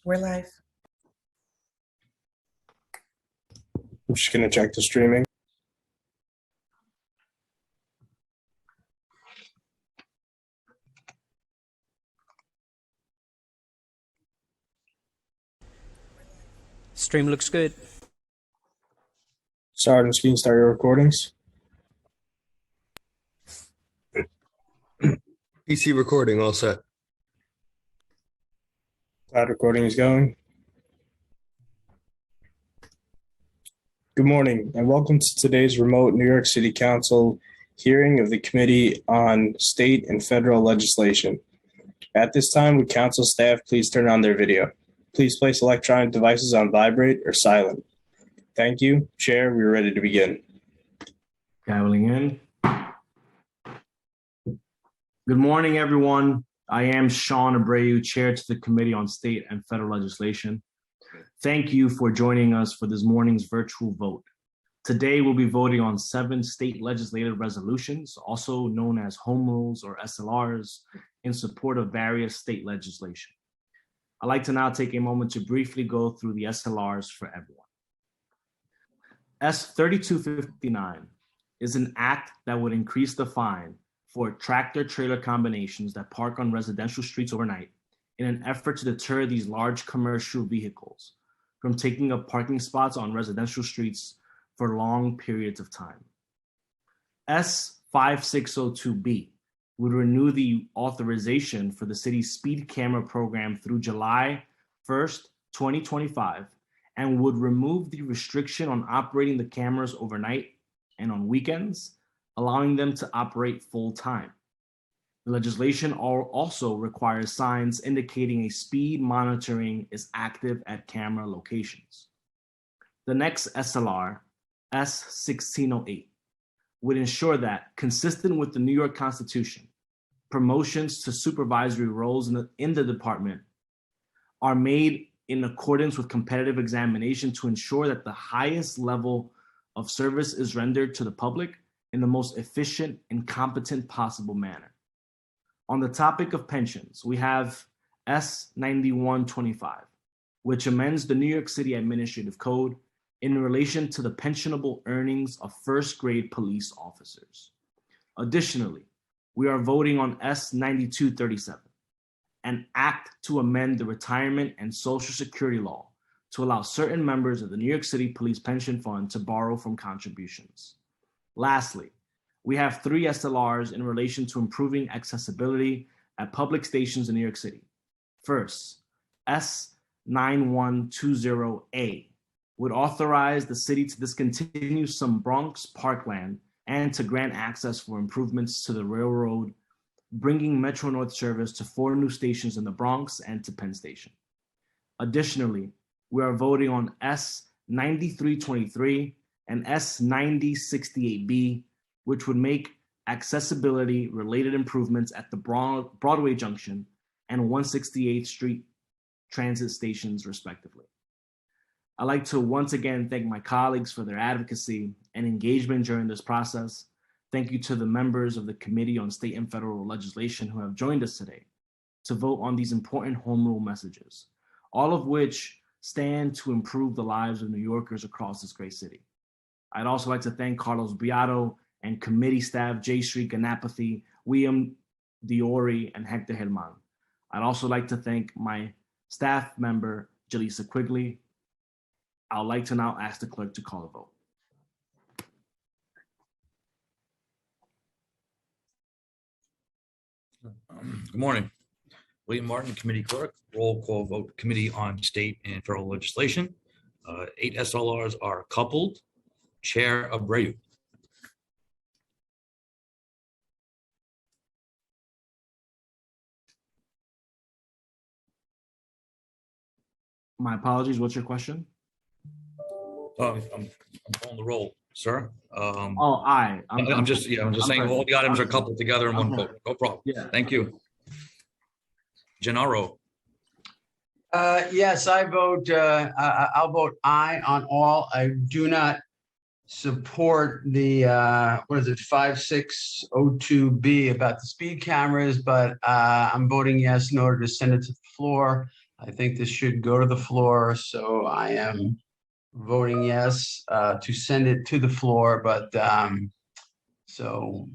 We're live. I'm just going to check the streaming. Stream looks good. Sergeant, can you start your recordings? PC recording all set. Cloud recording is going. Good morning and welcome to today's remote New York City Council hearing of the Committee on State and Federal Legislation. At this time, would Council staff please turn on their video? Please place electronic devices on vibrate or silent. Thank you. Chair, we're ready to begin. Gaveling in. Good morning, everyone. I am Sean Abreu, Chair to the Committee on State and Federal Legislation. Thank you for joining us for this morning's virtual vote. Today, we'll be voting on 7 state legislative resolutions, also known as home rules or SLRs, in support of various state legislation. I'd like to now take a moment to briefly go through the SLRs for everyone. S 3259 is an act that would increase the fine for tractor-trailer combinations that park on residential streets overnight in an effort to deter these large commercial vehicles from taking up parking spots on residential streets for long periods of time. S 5602B would renew the authorization for the city's speed camera program through July 1st, 2025, and would remove the restriction on operating the cameras overnight and on weekends, allowing them to operate full time. The legislation also requires signs indicating a speed monitoring is active at camera locations. The next SLR, S 1608, would ensure that, consistent with the New York Constitution, promotions to supervisory roles in the department are made in accordance with competitive examination to ensure that the highest level of service is rendered to the public in the most efficient and competent possible manner. On the topic of pensions, we have S 9125, which amends the New York City Administrative Code in relation to the pensionable earnings of first-grade police officers. Additionally, we are voting on S 9237, an act to amend the retirement and Social Security law to allow certain members of the New York City Police Pension Fund to borrow from contributions. Lastly, we have 3 SLRs in relation to improving accessibility at public stations in New York City. First, S 9120A would authorize the city to discontinue some Bronx parkland and to grant access for improvements to the railroad, bringing Metro North service to 4 new stations in the Bronx and to Penn Station. Additionally, we are voting on S 9323 and S 9068B, which would make accessibility related improvements at the Broadway Junction and 168th Street transit stations, respectively. I'd like to once again thank my colleagues for their advocacy and engagement during this process. Thank you to the members of the Committee on State and Federal Legislation who have joined us today to vote on these important home rule messages, all of which stand to improve the lives of New Yorkers across this great city. I'd also like to thank Carlos Beato and committee staff J. Street Ganapathy, William Diori, and Hector Herman. I'd also like to thank my staff member, Jaleesa Quigley. I'd like to now ask the clerk to call a vote. Good morning. William Martin, Committee Clerk. Roll call vote, Committee on State and Federal Legislation. 8 SLRs are coupled. Chair Abreu. My apologies, what's your question? I'm calling the roll, sir. Aye. I'm just saying all the items are coupled together in one vote. No problem. Yeah. Thank you. Gennaro. Yes, I vote. I'll vote aye on all. I do not support the 5602B about the speed cameras, but I'm voting yes in order to send it to the floor. I think this should go to the floor, so I am voting yes to send it to the floor, but so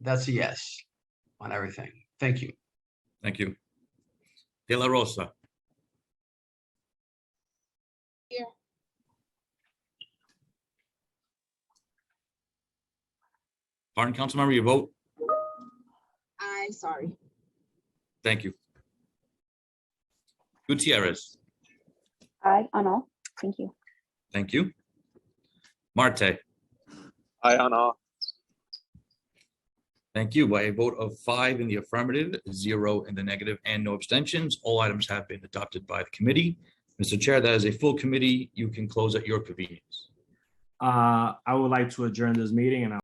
that's a yes on everything. Thank you. Thank you. De La Rosa. Here. Pardon, Councilmember, your vote? Aye, sorry. Thank you. Gutierrez. Aye on all. Thank you. Thank you. Marte. Aye on all. Thank you. By a vote of 5 in the affirmative, 0 in the negative, and no abstentions, all items have been adopted by the committee. Mr. Chair, that is a full committee. You can close at your convenience. I would like to adjourn this meeting and